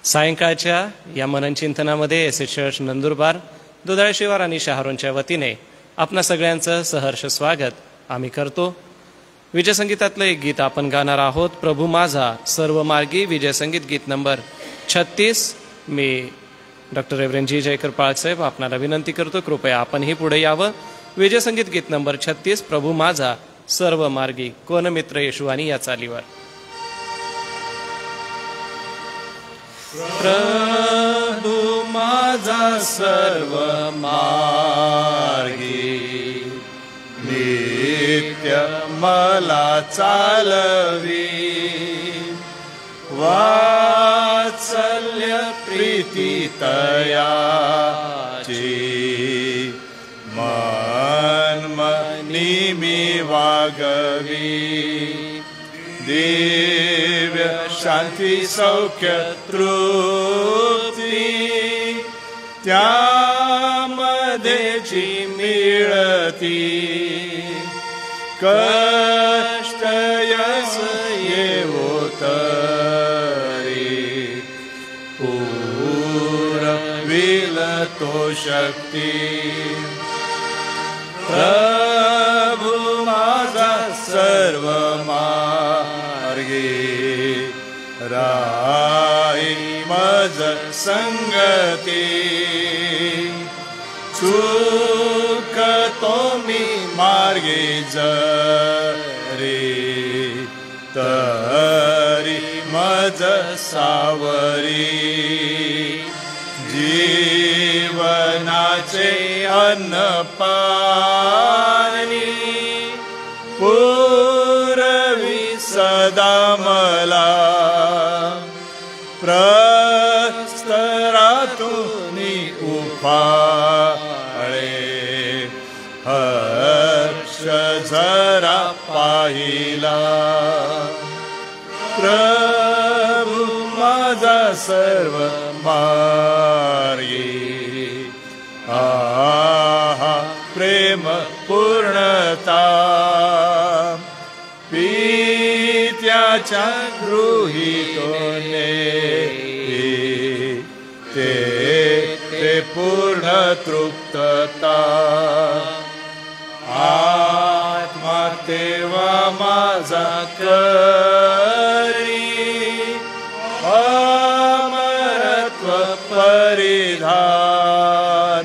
सायंकाळच्या या मननचिंतनामध्ये S church Nandurbar, Dudhale शिवार आणि शहारोनच्या वतीने आपणा सगळ्यांचं सहर्ष स्वागत आम्ही करतो. विजयसंगीतातलं एक गीत आपण गाणार आहोत, प्रभू माझा सर्व मार्गी. विजयसंगीत गीत नंबर 36. मी डॉक्टर रेव्हरंड जी जयकर पाळक साहेब आपणाला विनंती करतो, कृपया आपणही पुढे यावं. विजयसंगीत गीत नंबर 36, प्रभू माझा सर्व मार्गी. कोण मित्र येशू आणि या चालीवर. प्रभू माझा सर्व मार्गी, नित्य मला चालवी. वात्सल्य प्रीती तयाची, मनी मी वागवी. दिव्य शांती सौख्य तृप्ती, त्यामध्येची मिळती. कष्ट यस येवो तरी, पुरविल तो शक्ती. प्रभू माझा सर्व मार्गी, राई मज संगती. चुकतो मी मार्गी जरी, तरी मज सावरी. जीवनाचे अन्न पाणी, पुरवी सदा मला. प्रस्तरातून उफाळे, हर्ष जरा पाहिला. प्रभू माझा सर्व मार्गी, आहा प्रेम पूर्णता. पित्याच्या गृहीतोने ते पूर्ण तृप्तता. आत्मा तेव्हा माझा करी, अमरत्व परिधान.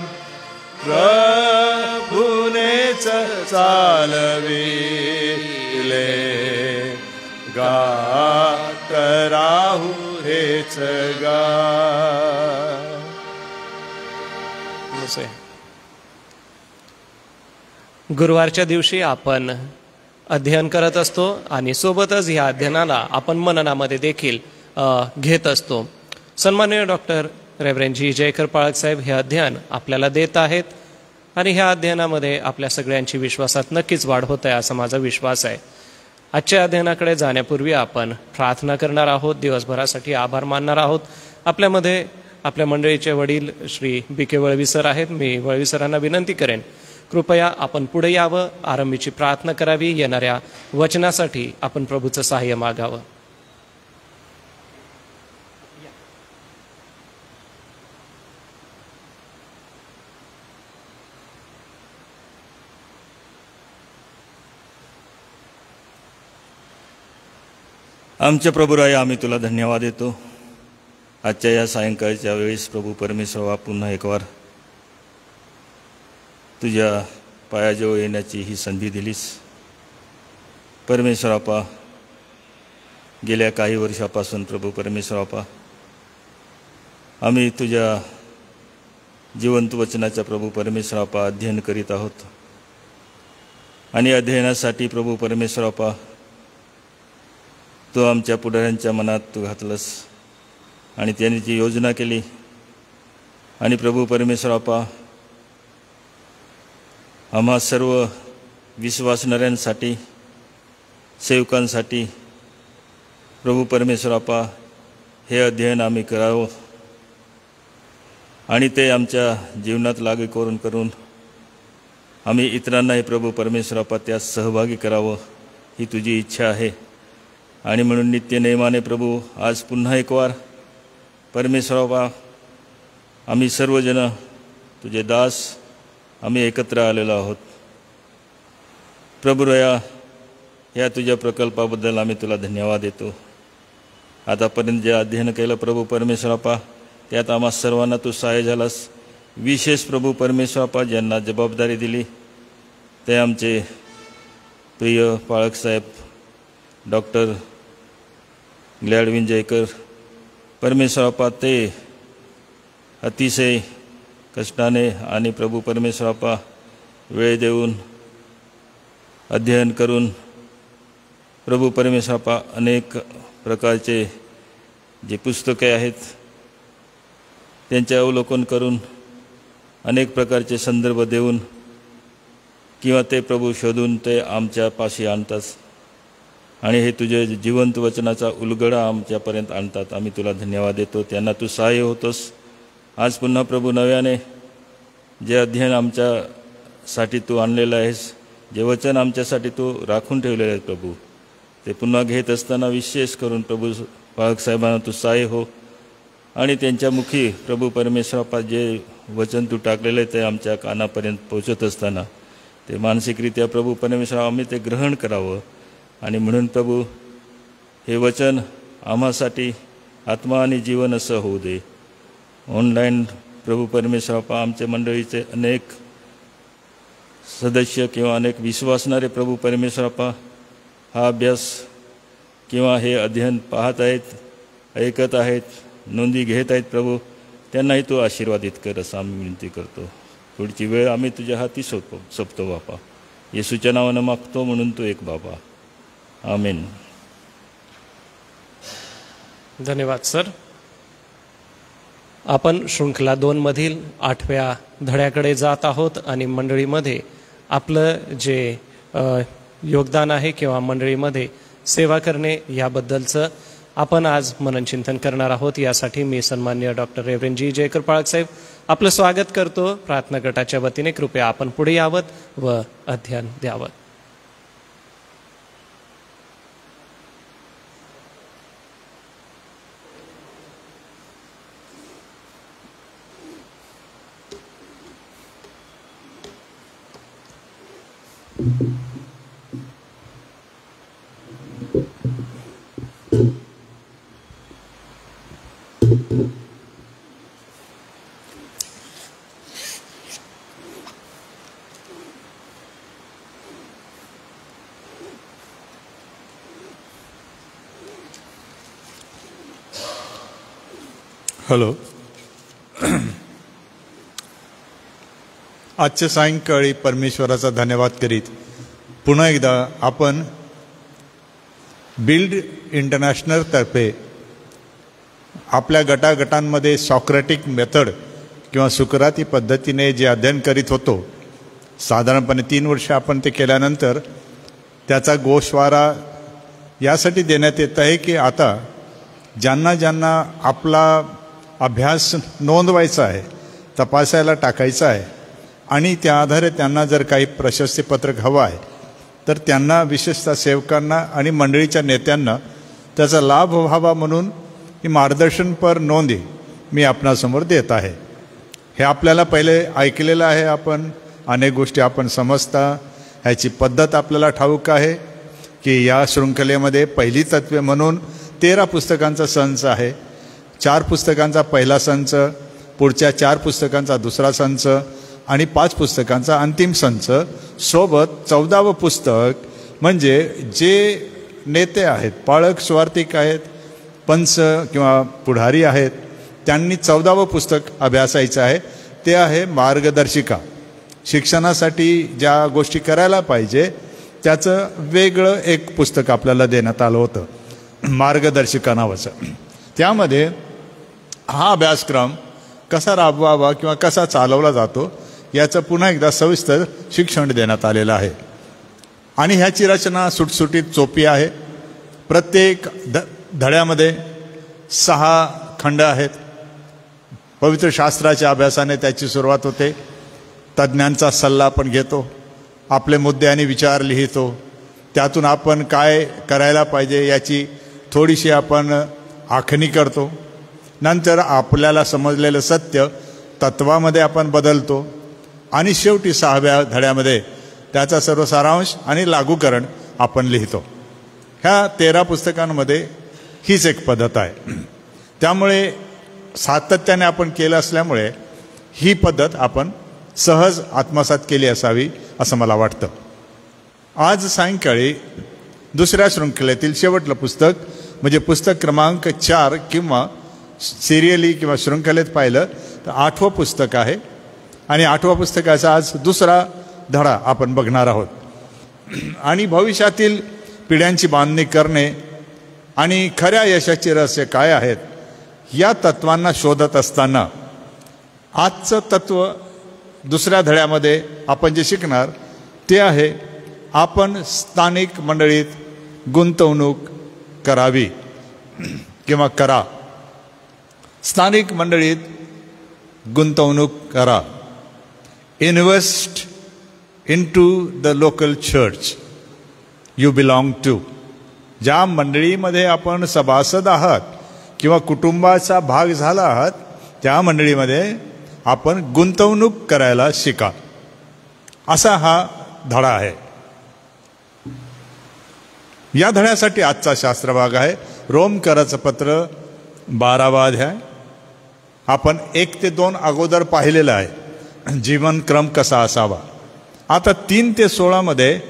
प्रभुनेच चालविले, गात राहू हेच गा. गुरुवारच्या दिवशी आपण अध्ययन करत असतो आणि सोबतच ह्या अध्ययनाला आपण मननामध्ये देखील घेत असतो. सन्माननीय डॉक्टर रेव्हरंड जी जयकर पाळक साहेब हे अध्ययन आपल्याला देत आहेत आणि ह्या अध्ययनामध्ये आपल्या सगळ्यांची विश्वासात नक्कीच वाढ होत आहे असा माझा विश्वास आहे. आजच्या अध्ययनाकडे जाण्यापूर्वी आपण प्रार्थना करणार आहोत, दिवसभरासाठी आभार मानणार आहोत. आपल्यामध्ये आपल्या मंडळीचे वडील श्री बी के वळवी सर आहेत. मी वळवी सरांना विनंती करेन, कृपया आपण पुढे यावं, आरंभीची प्रार्थना करावी, येणाऱ्या वचनासाठी आपण प्रभूचं सहाय्य मागावं. आमच्या प्रभुराया, आम्ही तुला धन्यवाद देतो. आजच्या या सायंकाळच्या वेळेस प्रभू परमेश्वरा पुन्हा एक वार तुझ्या पायाजवळ येण्याची ही संधी दिलीस. परमेश्वरापा, गेल्या काही वर्षापासून प्रभू परमेश्वरापा आम्ही तुझ्या जिवंत वचनाच्या प्रभू परमेश्वरापा अध्ययन करीत आहोत. आणि अध्ययनासाठी प्रभू परमेश्वरापा तू आमच्या पुढाऱ्यांच्या मनात तू घातलंस आणि त्यांनी जी योजना केली. आणि प्रभू परमेश्वरापा आम्हा सर्व विश्वासणाऱ्यांसाठी, सेवकांसाठी प्रभू परमेश्वरापा हे अध्ययन आम्ही करावं आणि ते आमच्या जीवनात लागू करून आम्ही इतरांनाही प्रभू परमेश्वरापा त्यात सहभागी करावं ही तुझी इच्छा आहे. आणि म्हणून नित्य नेमाने प्रभू आज पुन्हा एक वार परमेश्वरा, आम्ही सर्वजण तुझे दास आम्ही एकत्र आलेलो आहोत. प्रभुरया, या तुझ्या प्रकल्पाबद्दल आम्ही तुला धन्यवाद देतो. आतापर्यंत जे अध्ययन केलं प्रभू परमेश्वरापा, त्यात आम्हा सर्वांना तू सहाय्य झालास. विशेष प्रभू परमेश्वरापा, ज्यांना जबाबदारी दिली ते आमचे प्रिय पाळकसाहेब डॉक्टर ग्लॅडविन जयकर. परमेश्वरापा, ते अतिशय कष्टाने आणि प्रभू परमेश्वरापा वेळ देऊन अध्ययन करून प्रभू परमेश्वरापा अनेक प्रकारचे जे पुस्तके आहेत त्यांचे अवलोकन करून अनेक प्रकारचे संदर्भ देऊन किंवा ते प्रभू शोधून ते आमच्या पाशी आणतात आणि हे तुझे जिवंत वचनाचा उलगडा आमच्यापर्यंत आणतात. आम्ही तुला धन्यवाद देतो. त्यांना तू सहाय्य होतोस. आज पुन्हा प्रभू नव्याने जे अध्ययन आमच्यासाठी तू आणलेलं आहेस, जे वचन आमच्यासाठी तू राखून ठेवलेलं आहे प्रभू, ते पुन्हा घेत असताना विशेष करून प्रभू पाळकसाहेबांना तू सहाय्य हो आणि त्यांच्या मुखी प्रभू परमेश्वरापा जे वचन तू टाकलेलं आहे ते आमच्या कानापर्यंत पोहोचत असताना ते मानसिकरित्या प्रभू परमेश्वरा आम्ही ते ग्रहण करावं. आणि म्हणून प्रभू हे वचन आम्हासाठी आत्मा आणि जीवन असं होऊ दे. ऑनलाईन प्रभू परमेश्वरापा आमच्या मंडळीचे अनेक सदस्य किंवा अनेक विश्वासणारे प्रभू परमेश्वरापा हा अभ्यास किंवा हे अध्ययन पाहत आहेत, ऐकत आहेत, नोंदी घेत आहेत प्रभू, त्यांनाही तू आशीर्वादित कर असं आम्ही विनंती करतो. पुढची वेळ आम्ही तुझ्या हाती सोपतो बापा. येशूच्या नावानं मागतो म्हणून तू एक बाबा. आमेन. धन्यवाद सर. आपण शृंखला 2 मधील 8व्या धड्याकडे जात आहोत आणि मंडळीमध्ये आपलं जे योगदान आहे किंवा मंडळीमध्ये सेवा करणे याबद्दलचं आपण आज मननचिंतन करणार आहोत. यासाठी मी सन्माननीय डॉक्टर रेव्हरेंड जी जयकर पाळकसाहेब आपलं स्वागत करतो. प्रार्थना गटाच्या वतीने कृपया आपण पुढे यावं व अध्ययन द्यावं. हॅलो. आजच्या सायंकाळी परमेश्वराचा धन्यवाद करीत पुन्हा एकदा आपण बिल्ड इंटरनॅशनल तर्फे आपल्या गटागटांमध्ये सॉक्रेटिक मेथड किंवा सुकराती पद्धतीने जे अध्ययन करीत होतो, साधारणपणे 3 वर्ष आपण ते केल्यानंतर त्याचा गोषवारा यासाठी देण्यात येत आहे की आता ज्यांना ज्यांना आपला अभ्यास नोंदवायचा आहे, तपासायला टाकायचा आहे आणि त्या आधारे त्यांना जर काही प्रशस्तीपत्रक हवं आहे तर त्यांना विशेषतः सेवकांना आणि मंडळीच्या नेत्यांना त्याचा लाभ व्हावा म्हणून ही मार्गदर्शनपर नोंदी मी आपणासमोर देत आहे. हे आपल्याला पहिले ऐकलेलं आहे, आपण अनेक गोष्टी आपण समजता, ह्याची पद्धत आपल्याला ठाऊक आहे की या शृंखलेमध्ये पहिली तत्वे म्हणून 13 पुस्तकांचा संच आहे. 4 पुस्तकांचा पहिला संच, पुढच्या 4 पुस्तकांचा दुसरा संच आणि 5 पुस्तकांचा अंतिम संच, सोबत 14वं पुस्तक म्हणजे जे नेते आहेत, पाळक स्वार्थिक आहेत, पंच किंवा पुढारी आहेत, त्यांनी 14वं पुस्तक अभ्यासायचं आहे. ते आहे मार्गदर्शिका. शिक्षणासाठी ज्या गोष्टी करायला पाहिजे त्याचं वेगळं एक पुस्तक आपल्याला देण्यात आलं होतं, मार्गदर्शिका नावाचं. त्यामध्ये हा अभ्यासक्रम कसा राबवावा किंवा कसा चालवला जातो याचं पुन्हा एकदा सविस्तर शिक्षण देण्यात आलेलं आहे. आणि ह्याची रचना सुटसुटीत सोपी आहे. प्रत्येक धड्यामध्ये 6 खंड आहेत. पवित्र शास्त्राच्या अभ्यासाने त्याची सुरुवात होते. तज्ज्ञांचा सल्ला आपण घेतो, आपले मुद्दे आणि विचार लिहितो, त्यातून आपण काय करायला पाहिजे याची थोडीशी आपण आखणी करतो. नंतर आपल्याला समजलेलं सत्य तत्वामध्ये आपण बदलतो आणि शेवटी 6व्या धड्यामध्ये त्याचा सर्व सारांश आणि लागूकरण आपण लिहितो. ह्या 13 पुस्तकांमध्ये हीच एक पद्धत आहे. त्यामुळे सातत्याने आपण केलं असल्यामुळे ही पद्धत आपण सहज आत्मसात केली असावी असं मला वाटतं. आज सायंकाळी दुसऱ्या शृंखलेतील शेवटलं पुस्तक म्हणजे पुस्तक क्रमांक 4 किंवा सिरियली किंवा शृंखलेत पाहिलं तर 8वं पुस्तक आहे आणि 8व्या पुस्तकाचा आज दुसरा धडा आपण बघणार आहोत. आणि भविष्यातील पिढ्यांची बांधणी करणे आणि खऱ्या यशाचे रहस्य काय आहेत या तत्वांना शोधत असताना आजचं तत्व दुसऱ्या धड्यामध्ये आपण जे शिकणार ते आहे आपण स्थानिक मंडळीत गुंतवणूक करावी किंवा करा. स्थानिक मंडळीत गुंतवणूक करा. Invest into the local church you belong to. ज्या मंडळीमध्ये आपण सभासद आहात किंवा कुटुंबाचा भाग झाला आहात त्या मंडळीमध्ये आपण गुंतवणूक करायला शिका. असा हा धडा आहे. या धड्यासाठी आजचा शास्त्रभाग आहे रोमकराचं पत्र 12वा अध्याय. आपण 1 ते 2 अगोदर पाहिलेलं आहे जीवनक्रम कसा असावा. आता 3 ते 16 मध्ये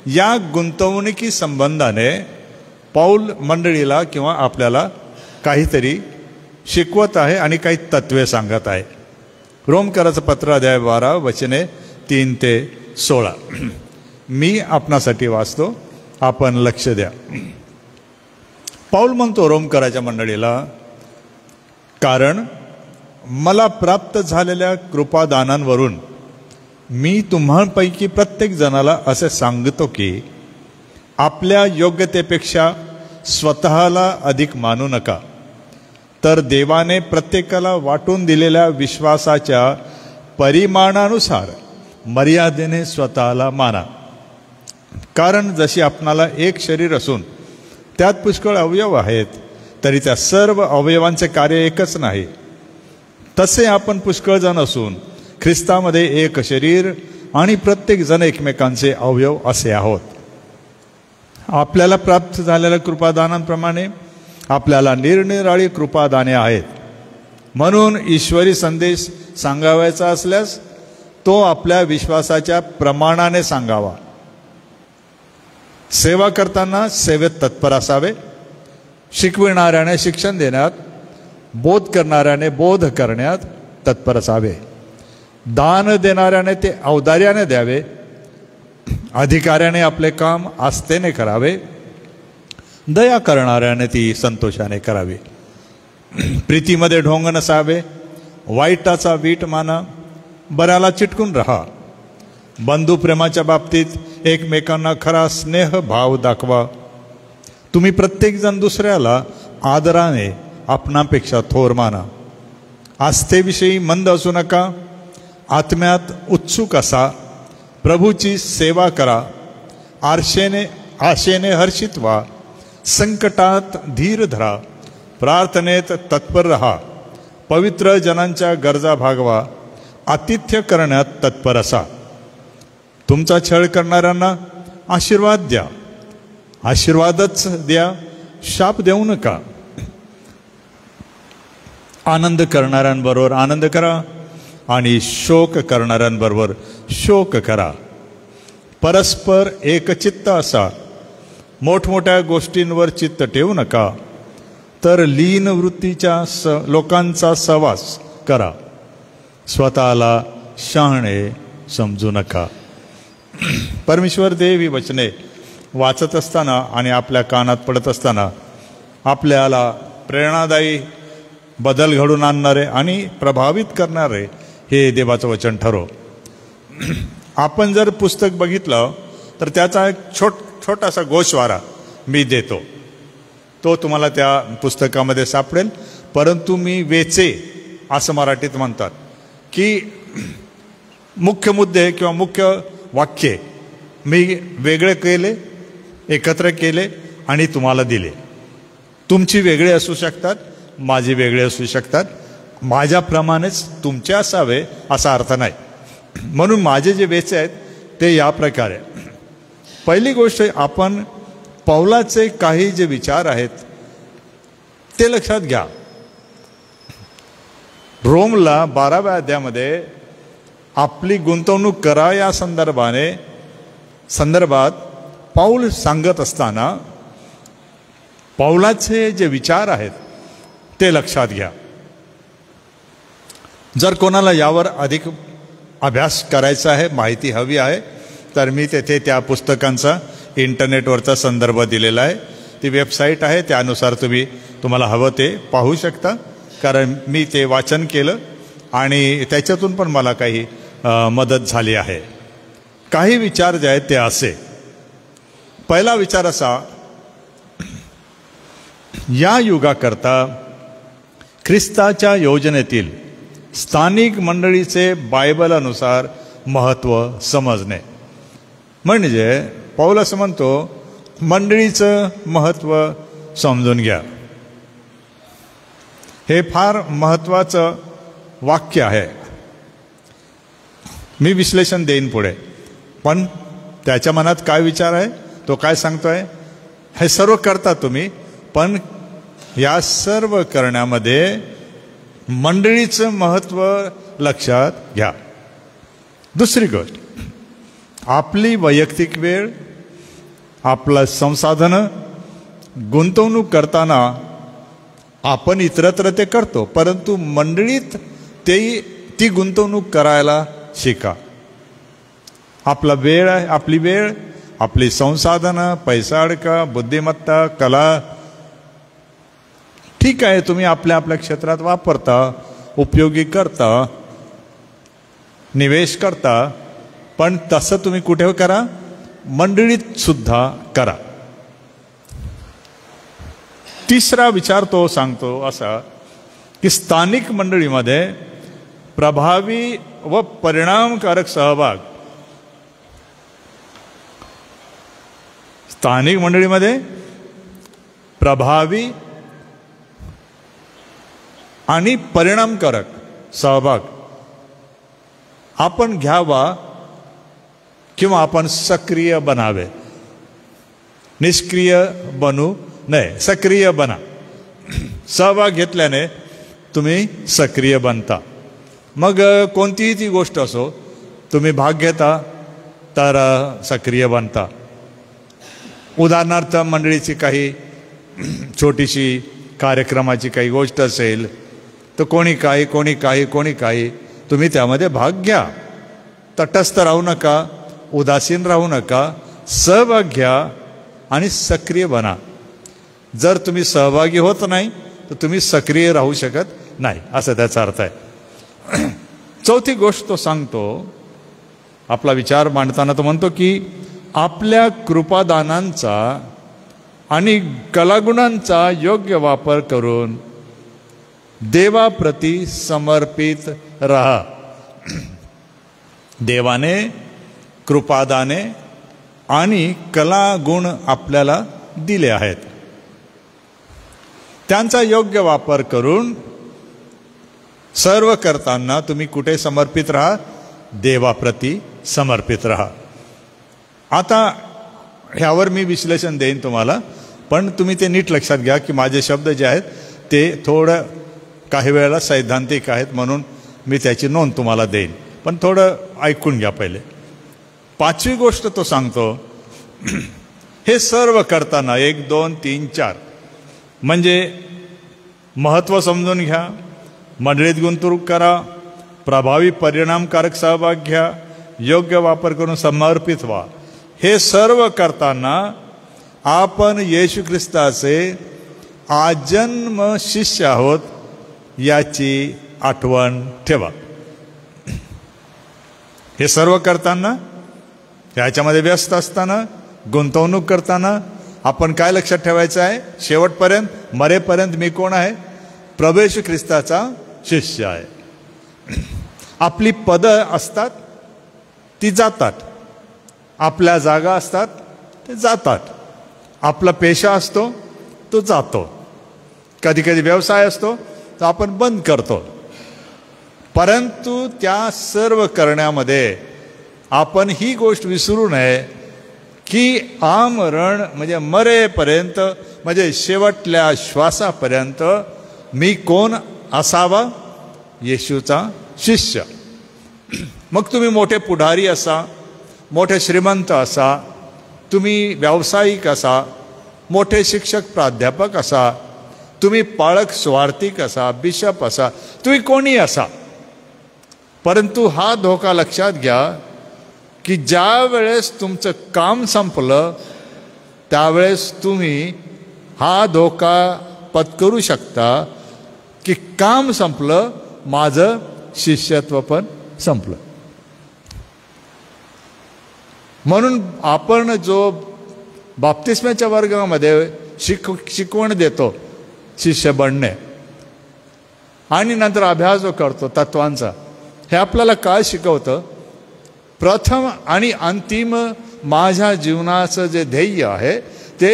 या गुंतवणुकी संबंधाने पौल मंडळीला किंवा आपल्याला काहीतरी शिकवत आहे आणि काही तत्वे सांगत आहे. रोमकराचं पत्र अध्याय 12 वचने 3 ते 16. मी आपणासाठी वाचतो, आपण लक्ष द्या. पौल म्हणतो रोमकराच्या मंडळीला, कारण मला प्राप्त झालेल्या कृपादानांवरून मी तुम्हापैकी प्रत्येक जणाला असे सांगतो की आपल्या योग्यतेपेक्षा स्वतःला अधिक मानू नका, तर देवाने प्रत्येकाला वाटून दिलेल्या विश्वासाच्या परिमाणानुसार मर्यादेने स्वतःला माना. कारण जशी आपणाला एक शरीर असून त्यात पुष्कळ अवयव आहेत, तरी त्या सर्व अवयवांचे कार्य एकच नाही. तसे आपण पुष्कळ जण असून ख्रिस्तामध्ये एक शरीर आणि प्रत्येक जण एकमेकांचे अवयव असे आहोत. आपल्याला प्राप्त झालेल्या कृपादानांप्रमाणे आपल्याला निरनिराळी कृपादाने आहेत. म्हणून ईश्वरी संदेश सांगावायचा असल्यास तो आपल्या विश्वासाच्या प्रमाणाने सांगावा. सेवा करताना सेवेत तत्पर असावे, शिकविणाऱ्याने शिक्षण देण्यात, बोध करणाऱ्याने बोध करण्यात तत्पर असावे, दान देणाऱ्याने ते औदार्याने द्यावे, अधिकाऱ्याने आपले काम आस्थेने करावे, दया करणाऱ्याने ती संतोषाने करावी, प्रीतीमध्ये ढोंग नसावे, वाईटाचा वीट माना, बऱ्याला चिटकून राहा, बंधुप्रेमाच्या बाबतीत एकमेकांना खरा स्नेह भाव दाखवा. तुम्ही प्रत्येकजण दुसऱ्याला आदराने आपणापेक्षा थोर माना. आस्थेविषयी मंद असू नका, आत्म्यात उत्सुक असा, प्रभूची सेवा करा, आशेने हर्षित व्हा, संकटात धीर धरा, प्रार्थनेत तत्पर रहा, पवित्र जनांच्या गरजा भागवा, आतिथ्य करण्यात तत्पर असा. तुमचा छळ करणाऱ्यांना आशीर्वाद द्या, आशीर्वादच द्या, शाप देऊ नका. आनंद करणाऱ्यांबरोबर आनंद करा आणि शोक करणाऱ्यांबरोबर शोक करा. परस्पर एकचित्त असा, मोठमोठ्या गोष्टींवर चित्त ठेवू नका, तर लीन वृत्तीच्या लोकांचा सहवास करा. स्वतःला शहाणे समजू नका. परमेश्वर देव ही वचने वाचत असताना आणि आपल्या कानात पडत असताना आपल्याला प्रेरणादायी, बदल घडून आणणारे आणि प्रभावित करणारे हे देवाचं वचन ठरो. आपण जर पुस्तक बघितलं तर त्याचा एक छोटासा गोषवारा मी देतो, तो तुम्हाला त्या पुस्तकामध्ये सापडेल. परंतु मी वेचे असं मराठीत म्हणतात की मुख्य मुद्दे किंवा मुख्य वाक्ये मी वेगळे केले, एकत्र केले आणि तुम्हाला दिले. तुमची वेगळे असू शकतात, माझे वेगळे असू शकतात, माझ्याप्रमाणेच तुमचे असावे असा अर्थ नाही. म्हणून माझे जे वेचे आहेत ते या प्रकारे. पहिली गोष्ट, आपण पौलाचे काही जे विचार आहेत ते लक्षात घ्या. रोमला 12व्या अध्यायामध्ये आपली गुंतवणूक करा या संदर्भात पौल सांगत असताना पौलाचे जे विचार आहेत ते लक्षात घ्या. जर कोणाला यावर अधिक अभ्यास करायचा आहे, माहिती हवी आहे, तर मी तेथे त्या पुस्तकांचा इंटरनेटवरचा संदर्भ दिलेला आहे. ती वेबसाईट आहे, त्यानुसार तुम्हाला हवं ते पाहू शकता. कारण मी ते वाचन केलं आणि त्याच्यातून पण मला काही मदत झाली आहे. काही विचार जे आहेत ते असे. पहिला विचार असा, या युगाकरता ख्रिस्ताच्या योजनेतील स्थानिक मंडळीचे बायबल अनुसार महत्त्व समजणे. म्हणजे पौल असं म्हणतो, मंडळीचं महत्त्व समजून घ्या. हे फार महत्त्वाचं वाक्य आहे. मी विश्लेषण देईन पुढे, पण त्याच्या मनात काय विचार आहे, तो काय सांगतोय. हे सर्व करता तुम्ही, पण या सर्व करण्यामध्ये मंडळीचं महत्त्व लक्षात घ्या. दुसरी गोष्ट, आपली वैयक्तिक वेळ, आपलं संसाधनं गुंतवणूक करताना आपण इतरत्र ते करतो, परंतु मंडळीत ती गुंतवणूक करायला शिका. आपला वेळ आहे, आपली वेळ, आपली संसाधनं, पैसा अडका, बुद्धिमत्ता, कला, ठीक आहे, तुम्ही आपल्या आपल्या क्षेत्रात वापरता, उपयोगी करता, निवेश करता, पण तसं तुम्ही कुठे करा, मंडळीत सुद्धा करा. तिसरा विचार तो सांगतो असा की स्थानिक मंडळीमध्ये प्रभावी व परिणामकारक सहभाग. स्थानिक मंडळीमध्ये प्रभावी आणि परिणामकारक सहभाग आपण घ्यावा किंवा आपण सक्रिय बनावे. निष्क्रिय बनू नये, सक्रिय बना. सहभाग घेतल्याने तुम्ही सक्रिय बनता. मग कोणतीही ती गोष्ट असो, तुम्ही भाग घेता तर सक्रिय बनता. उदाहरणार्थ, मंडळीची काही छोटीशी कार्यक्रमाची काही गोष्ट असेल तर कोणी काही तुम्ही त्यामध्ये भाग घ्या. तटस्थ राहू नका, उदासीन राहू नका, सहभाग घ्या आणि सक्रिय बना. जर तुम्ही सहभागी होत नाही तर तुम्ही सक्रिय राहू शकत नाही, असं त्याचा अर्थ आहे. चौथी गोष्ट तो सांगतो, आपला विचार मांडताना तो म्हणतो की आपल्या कृपादानांचा आणि कलागुणांचा योग्य वापर करून देवाप्रती समर्पित रहा. देवाने कृपादाने आणि कलागुण आपल्याला दिले आहेत, त्यांचा योग्य वापर करून सर्व करताना तुम्ही कुठे समर्पित राहा, देवाप्रती समर्पित राहा. आता ह्यावर मी विश्लेषण देईन तुम्हाला, पण तुम्ही ते नीट लक्षात घ्या की माझे शब्द जे आहेत ते थोडं काही वेळेला सैद्धांतिक आहेत, म्हणून मी त्याची नोंद तुम्हाला देईन, पण थोडं ऐकून घ्या पहिले. पाचवी गोष्ट तो सांगतो, हे सर्व करताना 1, 2, 3, 4 म्हणजे महत्त्व समजून घ्या, मंडळीत गुंतवणूक करा, प्रभावी परिणामकारक सहभाग घ्या, योग्य वापर करून समर्पित व्हा. हे सर्व करताना आपण येशू ख्रिस्ताचे आजन्म शिष्य आहोत याची आठवण ठेवा. हे सर्व करताना, ह्याच्यामध्ये व्यस्त असताना, गुंतवणूक करताना आपण काय लक्षात ठेवायचं आहे, शेवटपर्यंत, मरेपर्यंत मी कोण आहे, प्रभू येशू ख्रिस्ताचा शिष्य आहे. आपली पदं असतात ती जातात, आपल्या जागा असतात ते जातात, आपला पेशा असतो तो जातो. कधी कधी व्यवसाय असतो तो आपण बंद करतो, परंतु त्या सर्व करण्यामध्ये आपण ही गोष्ट विसरू नये की आमरण म्हणजे मरेपर्यंत, म्हणजे शेवटल्या श्वासापर्यंत मी कोण असावा? येशूचा शिष्य. मग तुम्ही मोठे पुढारी असा, मोठे श्रीमंत असा, तुम्ही व्यावसायिक असा, मोठे शिक्षक प्राध्यापक असा, तुम्ही पाळक स्वार्थिक असा, बिशप असा, तुम्ही कोणी असा, परंतु हा धोका लक्षात घ्या की ज्या वेळेस तुमचं काम संपलं त्यावेळेस तुम्ही हा धोका पत्करू शकता की काम संपलं, माझं शिष्यत्व पण संपलं. म्हणून आपण जो बाप्तिस्म्याच्या वर्गामध्ये शिकवण देतो शिष्य बनणे आणि नंतर अभ्यास जो करतो तत्वांचा, हे आपल्याला काय शिकवतं? प्रथम आणि अंतिम माझ्या जीवनाचं जे ध्येय आहे ते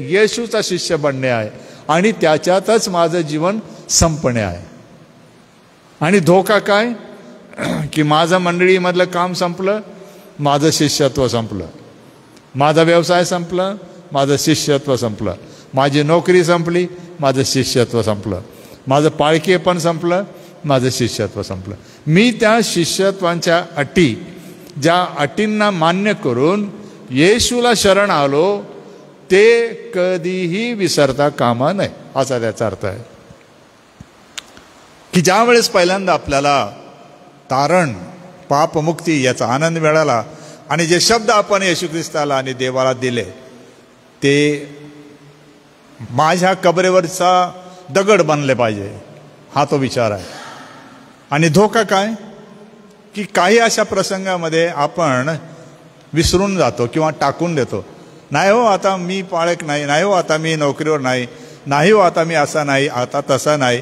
येशूचा शिष्य बनणे आहे आणि त्याच्यातच माझं जीवन संपणे आहे. आणि धोका काय? की माझं मंडळीमधलं काम संपलं, माझं शिष्यत्व संपलं, माझा व्यवसाय संपला, माझं शिष्यत्व संपलं, माझी नोकरी संपली, माझं शिष्यत्व संपलं, माझं पाळकीपण संपलं, माझं शिष्यत्व संपलं. मी त्या शिष्यत्वांच्या अटी, ज्या अटींना मान्य करून येशूला शरण आलो, ते कधीही विसरता कामा नये, असा त्याचा अर्थ आहे. की ज्या वेळेस पहिल्यांदा आपल्याला तारण, पापमुक्ती याचा आनंद मिळाला आणि जे शब्द आपण येशू ख्रिस्ताला आणि देवाला दिले ते माझ्या कबरेवरचा दगड बनले पाहिजे, हा तो विचार आहे. आणि धोका काय? की काही अशा प्रसंगामध्ये आपण विसरून जातो किंवा टाकून देतो. नाही हो आता मी पाळक नाही, नाही हो आता मी नोकरीवर नाही, नाही हो आता मी असा नाही, आता तसा नाही,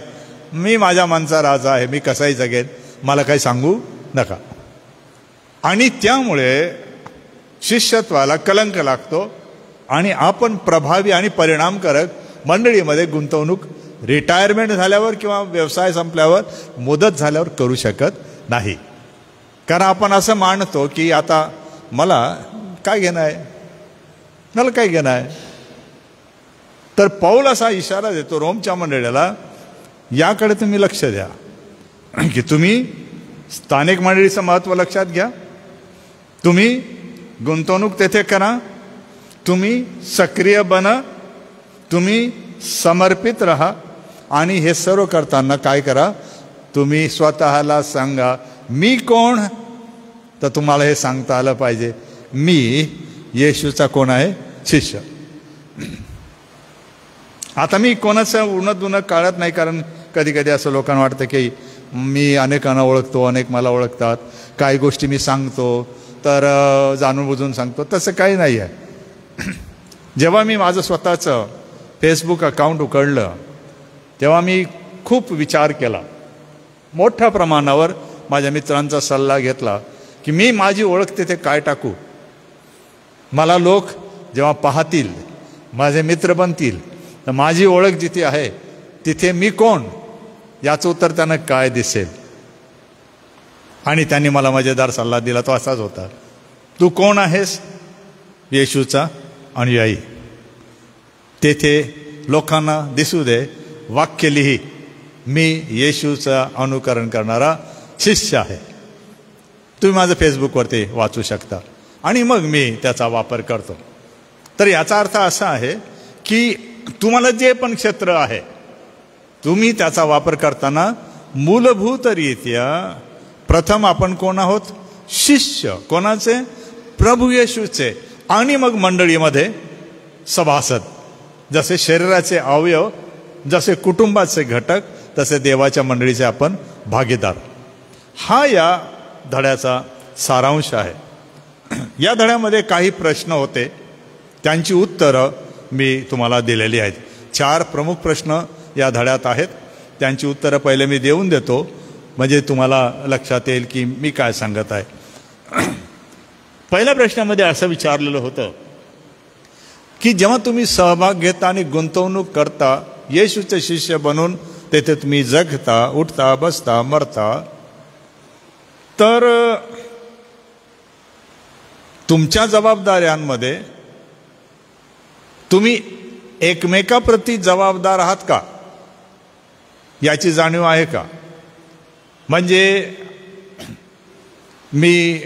मी माझ्या मनचा राजा आहे, मी कसाही जगेन, मला काही सांगू नका. आणि त्यामुळे शिष्यत्वाला कलंक लागतो आणि आपण प्रभावी आणि परिणामकारक मंडळीमध्ये गुंतवणूक रिटायरमेंट झाल्यावर किंवा व्यवसाय संपल्यावर, मुदत झाल्यावर करू शकत नाही. कारण आपण असं मानतो की आता मला काय घेणं आहे, मला काय घेणं आहे. तर पौल असा इशारा देतो रोमच्या मंडळीला, याकडे तुम्ही लक्ष द्या की तुम्ही स्थानिक मंडळीचं महत्त्व लक्षात घ्या, तुम्ही गुंतवणूक तेथे करा, तुम्ही सक्रिय बना, तुम्ही समर्पित राहा. आणि हे सर्व करताना काय करा? तुम्ही स्वतःला सांगा, मी कोण? तर तुम्हाला हे सांगता आलं पाहिजे, मी येशूचा कोण आहे? शिष्य. आता मी कोणाचं उन्नत दुनं काढत नाही, कारण कधी कधी असं लोकांना वाटतं की मी अनेकांना ओळखतो, अनेक मला ओळखतात, काही गोष्टी मी सांगतो तर जाणून बुजून सांगतो, तसं काही नाही आहे. जेव्हा मी माझं स्वतःचं फेसबुक अकाउंट उघडलं तेव्हा मी खूप विचार केला, मोठ्या प्रमाणावर माझ्या मित्रांचा सल्ला घेतला की मी माझी ओळख तिथे काय टाकू. मला लोक जेव्हा पाहतील, माझे मित्र बनतील, तर माझी ओळख जिथे आहे तिथे मी कोण याचं उत्तर त्यांना काय दिसेल. आणि त्यांनी मला मजेदार सल्ला दिला, तो असाच होता, तू कोण आहेस? येशूचा अनुयायी. तेथे लोकांना दिसू दे, वाक्य लिही, मी येशूचं अनुकरण करणारा शिष्य आहे. तुम्ही माझं फेसबुकवरती वाचू शकता आणि मग मी त्याचा वापर करतो. तर याचा अर्थ असा आहे की तुम्हाला जे पण क्षेत्र आहे तुम्ही त्याचा वापर करताना मूलभूतरित्या प्रथम आपण कोण आहोत? शिष्य. कोणाचे? प्रभू येशूचे. आणि मग मंडळीमध्ये सभासद. जसे शरीराचे अवयव, जसे कुटुंबाचे घटक, तसे देवाच्या मंडळीचे आपण भागीदार. हा या धड्याचा सारांश आहे. या धड्यामध्ये काही प्रश्न होते, त्यांची उत्तरं मी तुम्हाला दिलेली आहेत. 4 प्रमुख प्रश्न या धड्यात आहेत, त्यांची उत्तरं पहिले मी देऊन देतो, म्हणजे तुम्हाला लक्षात येईल की मी काय सांगत आहे. पहिल्या प्रश्नामध्ये असं विचारलेलं होतं की जेव्हा तुम्ही सहभाग घेता आणि गुंतवणूक करता येशूचे शिष्य बनून तेथे तुम्ही जगता, उठता, बसता, मरता, तर तुमच्या जबाबदाऱ्यांमध्ये तुम्ही एकमेकाप्रती जबाबदार आहात का याची जाणीव आहे का? म्हणजे मी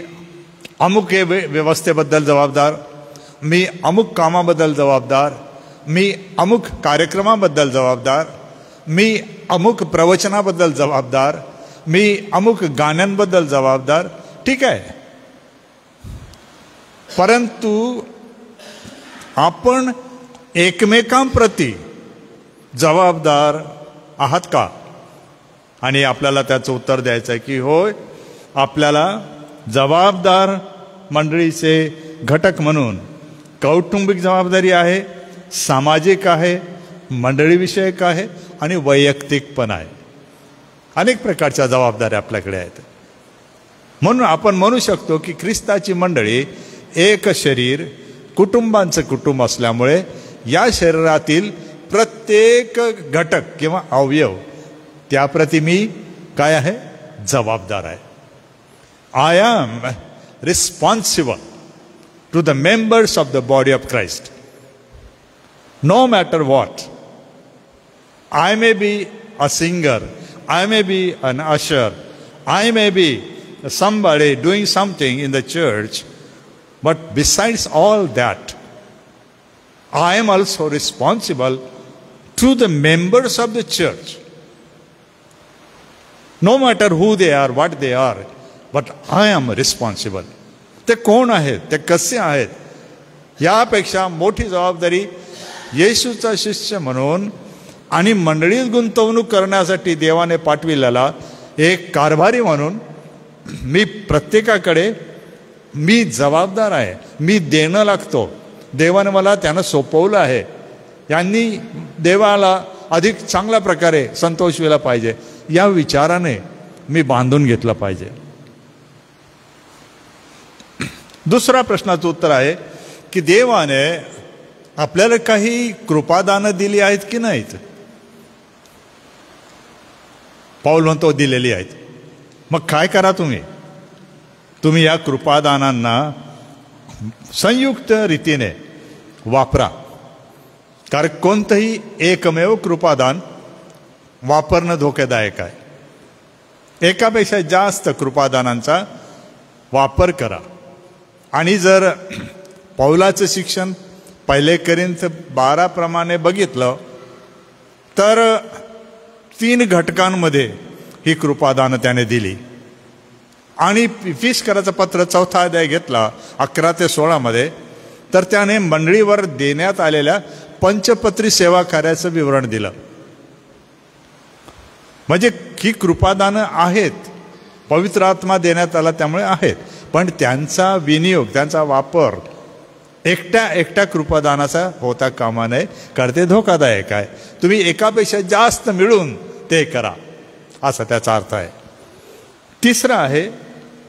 अमुक व्यवस्थेबद्दल जबाबदार, मी अमुक कामाबद्दल जबाबदार, मी अमुक कार्यक्रमाबद्दल जबाबदार, मी अमुक प्रवचनाबद्दल जबाबदार, मी अमुक गाण्यांबद्दल जबाबदार. ठीक आहे, परंतु आपण एकमेकांप्रती जबाबदार आहात का? आणि आपल्याला त्याचं उत्तर द्यायचं आहे की होय, आपल्याला जबाबदार मंडळीचे घटक म्हणून कौटुंबिक जबाबदारी आहे, सामाजिक आहे, मंडळीविषयक आहे आणि वैयक्तिक पण आहे. अनेक प्रकारच्या जबाबदाऱ्या आपल्याकडे आहेत. म्हणून आपण म्हणू शकतो की ख्रिस्ताची मंडळी एक शरीर, कुटुंबांचं कुटुंब असल्यामुळे या शरीरातील प्रत्येक घटक किंवा अवयव त्याप्रती मी काय आहे? जबाबदार आहे. I am responsible to the members of the body of Christ, no matter what. I may be a singer, I may be an usher, I may be somebody doing something in the church, but besides all that, I am also responsible to the members of the church. No matter who they are, what they are, but I am responsible. ते कोण आहेत, ते कसे आहेत, यापेक्षा मोठी जबाबदारी येशूचा शिष्य म्हणून आणि मंडळीत गुंतवणूक करण्यासाठी देवाने पाठविलेला एक कारभारी म्हणून मी प्रत्येकाकडे मी जबाबदार आहे. मी देणं लागतो. देवाने मला त्यानं सोपवलं आहे. यांनी देवाला अधिक चांगल्या प्रकारे संतोषविला पाहिजे या विचाराने मी बांधून घेतलं पाहिजे. दुसरा प्रश्नाचं उत्तर आहे की देवाने आपल्याला काही कृपादानं दिली आहेत की नाहीत? पाऊल म्हणतो दिलेली आहेत. मग काय करा तुम्ही या कृपादानांना संयुक्त रीतीने वापरा. कारण कोणतंही एकमेव कृपादान वापरणं धोकेदायक आहे. एकापेक्षा जास्त कृपादानांचा वापर करा. आणि जर पौलाचं शिक्षण 1 कोरिंथ 12 प्रमाणे बघितलं तर 3 घटकांमध्ये ही कृपादानं त्याने दिली. आणि इफिस्कराचं पत्र 4 अध्याय घेतला 11 ते 16 मध्ये, तर त्याने मंडळीवर देण्यात आलेल्या पंचपत्री सेवा कार्याचं विवरण दिलं. म्हणजे ही कृपादानं आहेत, पवित्र आत्मा देण्यात आला त्यामुळे आहेत, पण त्यांचा विनियोग, त्यांचा वापर एकट्या कृपादानाचा होता कामा नये, कारण ते धोकादायक आहे. तुम्ही एकापेक्षा जास्त मिळून ते करा, असा त्याचा अर्थ आहे. तिसरं आहे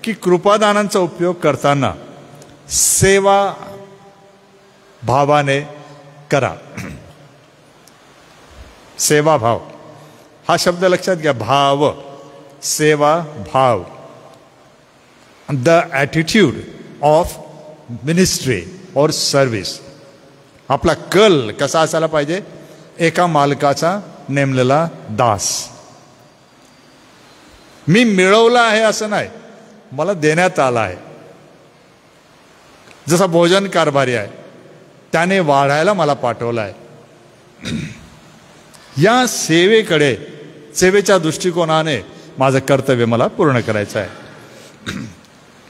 की कृपादानांचा उपयोग करताना सेवा भावाने करा. सेवाभाव हा शब्द लक्षात घ्या. भाव, सेवा, भाव. द ॲटिट्यूड ऑफ मिनिस्ट्री और सर्व्हिस. आपला कल कसा असायला पाहिजे? एका मालकाचा नेमलेला दास. मी मिळवला आहे असं नाही, मला देण्यात आला आहे. जसा भोजन कारभारी आहे, त्याने वाढायला मला पाठवलं आहे. या सेवेकडे, सेवेच्या दृष्टिकोनाने माझं कर्तव्य मला पूर्ण करायचं आहे,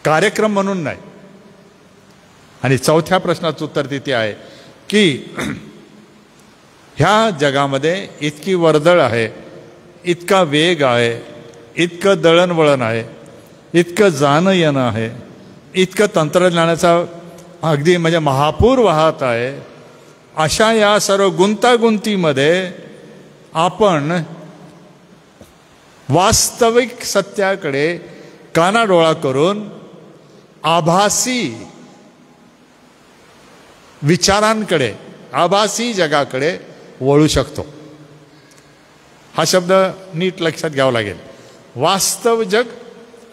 कार्यक्रम म्हणून नाही. आणि चौथ्या प्रश्नाचं उत्तर तिथे आहे की ह्या जगामध्ये इतकी वर्दळ आहे, इतका वेग आहे, इतकं दळणवळण आहे, इतकं जाणं येणं आहे, इतकं तंत्रज्ञानाचा अगदी म्हणजे महापूर वाहत आहे. अशा या सर्व गुंतागुंतीमध्ये आपण वास्तविक सत्याकडे कानाडोळा करून आभासी विचारांकडे, आभासी जगाकडे वळू शकतो. हा शब्द नीट लक्षात घ्यावा लागेल. वास्तव जग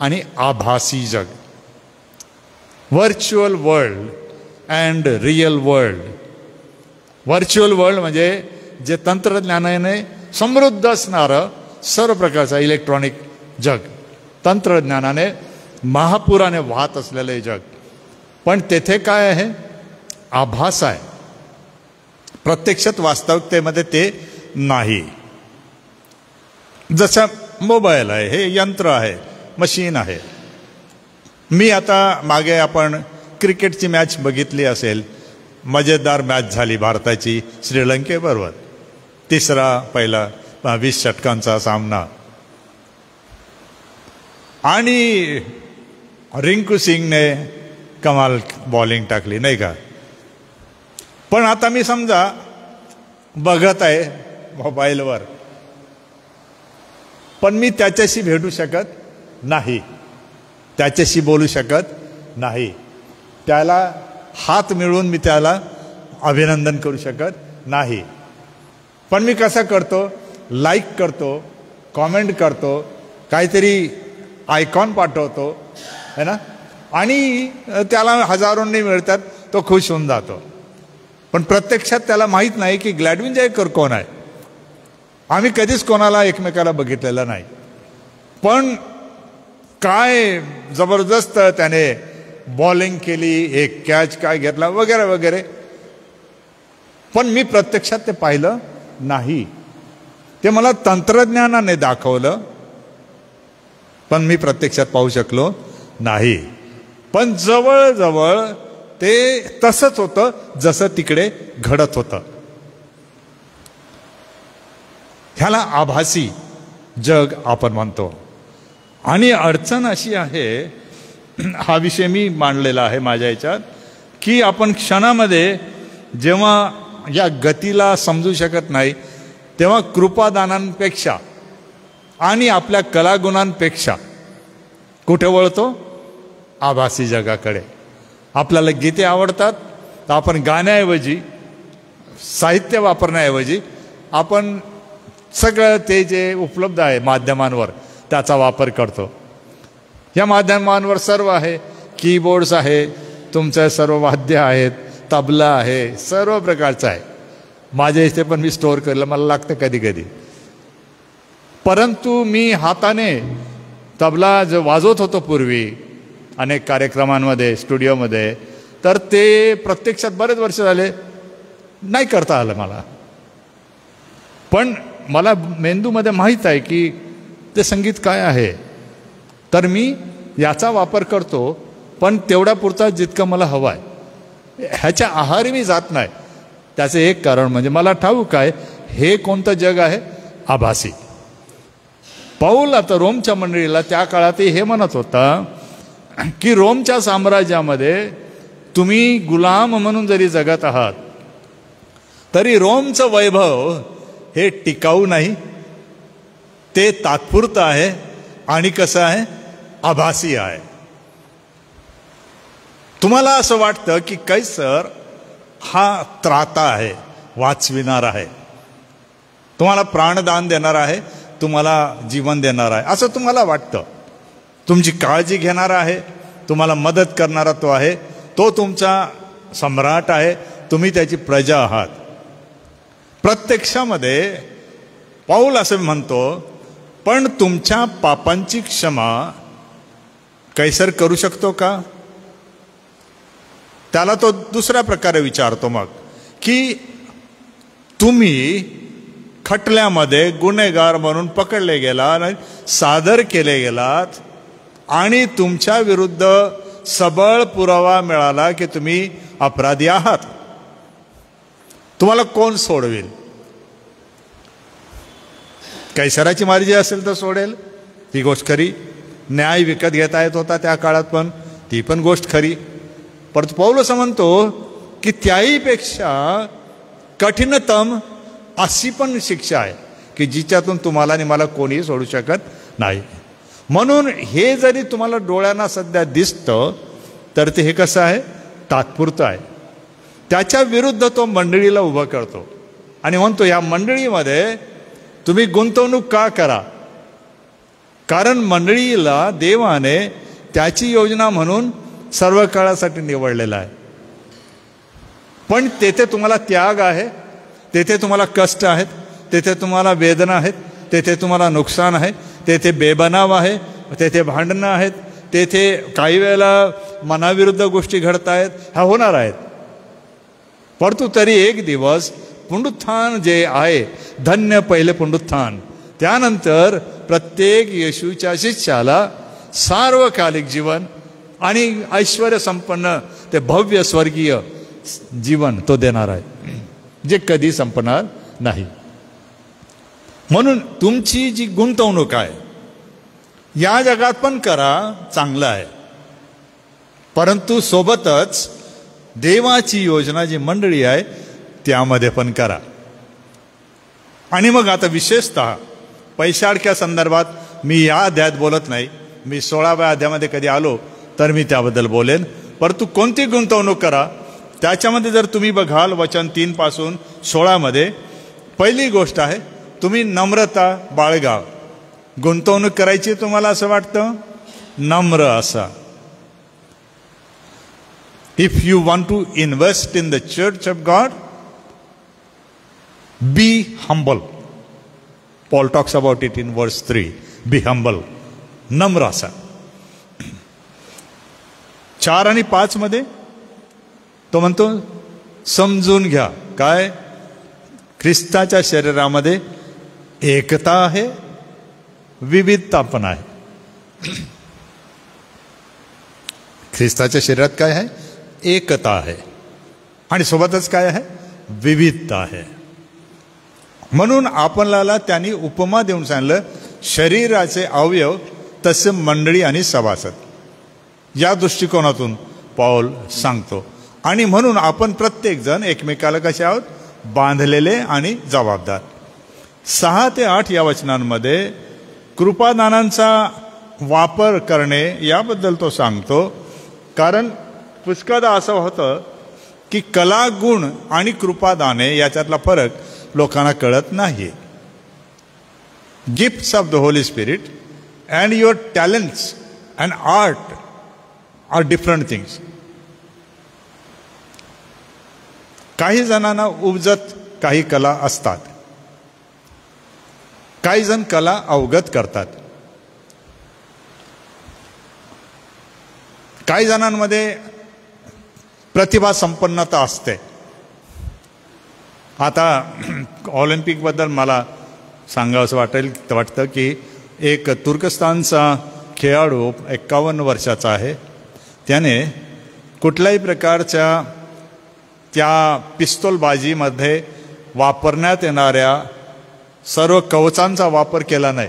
आणि आभासी जग, virtual world and real world. Virtual world म्हणजे जे तंत्रज्ञानाने समृद्ध असणारं सर्व प्रकारचं इलेक्ट्रॉनिक जग, तंत्रज्ञानाने महापुराने वाहत असलेलं हे जग. पण तेथे काय आहे? आभास आहे, प्रत्यक्षात वास्तविकतेमध्ये ते नाही. जसं मोबाईल आहे, हे यंत्र आहे, मशीन आहे. मी आता मागे आपण क्रिकेटची मॅच बघितली असेल, मजेदार मॅच झाली भारताची श्रीलंकेबरोबर. पहिला 20 षटकांचा सामना आणि रिंकू सिंगने कमाल बॉलिंग टाकली नाही का. पण आता मी समजा बघत आहे मोबाईलवर, पण मी त्याच्याशी भेटू शकत नाही, त्याच्याशी बोलू शकत नाही, त्याला हात मिळवून मी त्याला अभिनंदन करू शकत नाही. पण मी कसं करतो? लाईक करतो, कॉमेंट करतो, काहीतरी आयकॉन पाठवतो है ना, आणि त्याला हजारोंनी मिळतात, तो खुश होऊन जातो. पण प्रत्यक्षात त्याला माहीत नाही की ग्लॅडविन जयकर कोण आहे. आम्ही कधीच कोणाला एकमेकाला बघितलेलं नाही, पण काय जबरदस्त त्याने बॉलिंग केली, एक कॅच काय घेतला वगैरे वगैरे. पण मी प्रत्यक्षात ते पाहिलं नाही, ते मला तंत्रज्ञानाने दाखवलं, पण मी प्रत्यक्षात पाहू शकलो नाही. पण जवळजवळ ते तसंच होतं जसं तिकडे घडत होतं. ह्याला आभासी जग आपण म्हणतो. आणि अडचण अशी आहे, हा विषय मी मांडलेला आहे माझ्या याच्यात, की आपण क्षणामध्ये जेव्हा या गतीला समजू शकत नाही, तेव्हा कृपादानांपेक्षा आणि आपल्या कलागुणांपेक्षा कुठे वळतो? आभासी जगाकडे. आपल्याला गीते आवडतात, तर आपण गाण्याऐवजी, साहित्य वापरण्याऐवजी आपण सगळं ते जे उपलब्ध आहे माध्यमांवर त्याचा वापर करतो. या माध्यमांवर सर्व आहे, कीबोर्ड्स आहे, तुमचं सर्व वाद्य आहेत, तबला आहे, सर्व प्रकारचं आहे. माझ्या इथे पण मी स्टोअर केलं, मला लागतं कधी कधी. परंतु मी हाताने तबला जो वाजवत होतो पूर्वी अनेक कार्यक्रमांमध्ये, स्टुडिओमध्ये, तर ते प्रत्यक्षात बरेच वर्ष झाले नाही करता आलं मला. पण मला मेंदूमध्ये माहीत आहे की ते संगीत काय आहे, तर मी याचा वापर करतो, पण तेवढ्या पुरता जितकं मला हवं आहे. ह्याच्या आहारी मी जात नाही. त्याचं एक कारण म्हणजे मला ठाऊक आहे हे कोणतं जग आहे? आभासी. पौल आता रोमच्या मंडळीला त्या काळातही हे म्हणत होता की रोमच्या साम्राज्यामध्ये तुम्ही गुलाम म्हणून जरी जगत आहात, तरी रोमचं वैभव हे टिकाऊ नाही, ते तात्पुरतं आहे आणि कसं आहे? आभासी आहे. तुम्हाला असं वाटतं की कैसर हा त्राता आहे, वाचविणार आहे, तुम्हाला प्राणदान देणार आहे, तुम्हाला जीवन देणार आहे, असं तुम्हाला वाटतं. तुमची काळजी घेणारा आहे, तुम्हाला मदत करणारा तो आहे, तो तुमचा सम्राट आहे, तुम्ही त्याची प्रजा आहात. प्रत्यक्षामध्ये पौल असं म्हणतो, पण तुमच्या पापांची क्षमा कैसर करू शकतो का? त्याला तो दुसऱ्या प्रकारे विचारतो मग, की तुम्ही खटल्यामध्ये गुन्हेगार म्हणून पकडले गेलात, सादर केले गेलात, आणि तुमच्या विरुद्ध सबळ पुरावा मिळाला की तुम्ही अपराधी आहात. तुम्हाला कोण सोडवेल? कैसराची मर्जी असेल तर सोडेल, ती गोष्ट खरी. न्याय विकत घेता येत होता त्या काळात, पण ती पण गोष्ट खरी. परंतु पौल असं म्हणतो की त्याहीपेक्षा कठीणतम अशी पण शिक्षा आहे की जिच्यातून तुम्हाला आणि मला कोणीही सोडू शकत नाही. म्हणून हे जरी तुम्हाला डोळ्यांना सध्या दिसतं, तर ते हे कसं आहे? तात्पुरतं आहे. त्याच्या विरुद्ध तो मंडळीला उभं करतो आणि म्हणतो, या मंडळीमध्ये तुम्ही गुंतवणूक का करा? कारण मंडळीला देवाने त्याची योजना म्हणून सर्व काळासाठी निवडलेला आहे. पण तेथे तुम्हाला त्याग आहे, तेथे तुम्हाला कष्ट आहेत, तेथे तुम्हाला वेदना आहेत, तेथे तुम्हाला नुकसान आहे, तेथे बेबनाव आहे, तेथे भांडणं आहेत, तेथे काही वेळेला मनाविरुद्ध गोष्टी घडत आहेत, ह्या होणार आहेत. परंतु तरी एक दिवस पुनरुत्थान जे आहे, धन्य पहिले पुनरुत्थान, त्यानंतर प्रत्येक येशूच्या शिष्याला सार्वकालिक जीवन आणि ऐश्वर्य संपन्न ते भव्य स्वर्गीय जीवन तो देणार आहे, जे कधी संपणार नाही. म्हणून तुमची जी गुंतवणूक आहे या जगात पण करा, चांगलं आहे, परंतु सोबतच देवाची योजना जी मंडळी आहे त्यामध्ये पण करा. आणि मग आता विशेषतः पैशाडक्या संदर्भात मी या अध्यायात बोलत नाही, मी 16व्या अध्यायामध्ये कधी आलो तर मी त्याबद्दल बोलेन. परंतु कोणती गुंतवणूक करा त्याच्यामध्ये जर तुम्ही बघाल वचन 3 पासून 16 पहिली गोष्ट आहे तुम्ही नम्रता बाळगा. गुंतवणूक करायची तुम्हाला असं वाटतं, नम्र असा. If you want to invest in the church of God, be humble. Paul talks about it in verse 3. B humble, नम्र असा. 4 आणि 5 तो म्हणतो समजून घ्या काय, ख्रिस्ताच्या शरीरामध्ये एकता आहे, विविधता पण आहे. ख्रिस्ताच्या शरीरात काय आहे? एकता आहे, आणि सोबतच काय आहे? विविधता आहे. म्हणून आपल्याला त्यांनी उपमा देऊन सांगितलं, शरीराचे अवयव तसे मंडळी आणि सभासद, या दृष्टिकोनातून पौल सांगतो. आणि म्हणून आपण प्रत्येक जण एकमेकाला कसे आहोत? बांधलेले आणि जबाबदार. 6 ते 8 या वचनांमध्ये कृपादानांचा वापर करणे याबद्दल तो सांगतो. कारण पुष्कळदा असं होतं की कला, गुण आणि कृपादाने याच्यातला फरक लोकांना कळत नाही. Gifts of the holy spirit and your talents and art are different things. काही जणांना उपजत काही कला असतात, काही जण कला अवगत करतात, काही जणांमध्ये प्रतिभा संपन्नता असते. आता ऑलिम्पिकबद्दल मला सांगावंसं वाटतं की एक तुर्कस्तानचा खेळाडू 51 वर्षाचा आहे. त्याने कुठल्याही प्रकारच्या त्या पिस्तूलबाजीमध्ये वापरण्यात येणाऱ्या सर्व कवचांचा वापर केला नाही.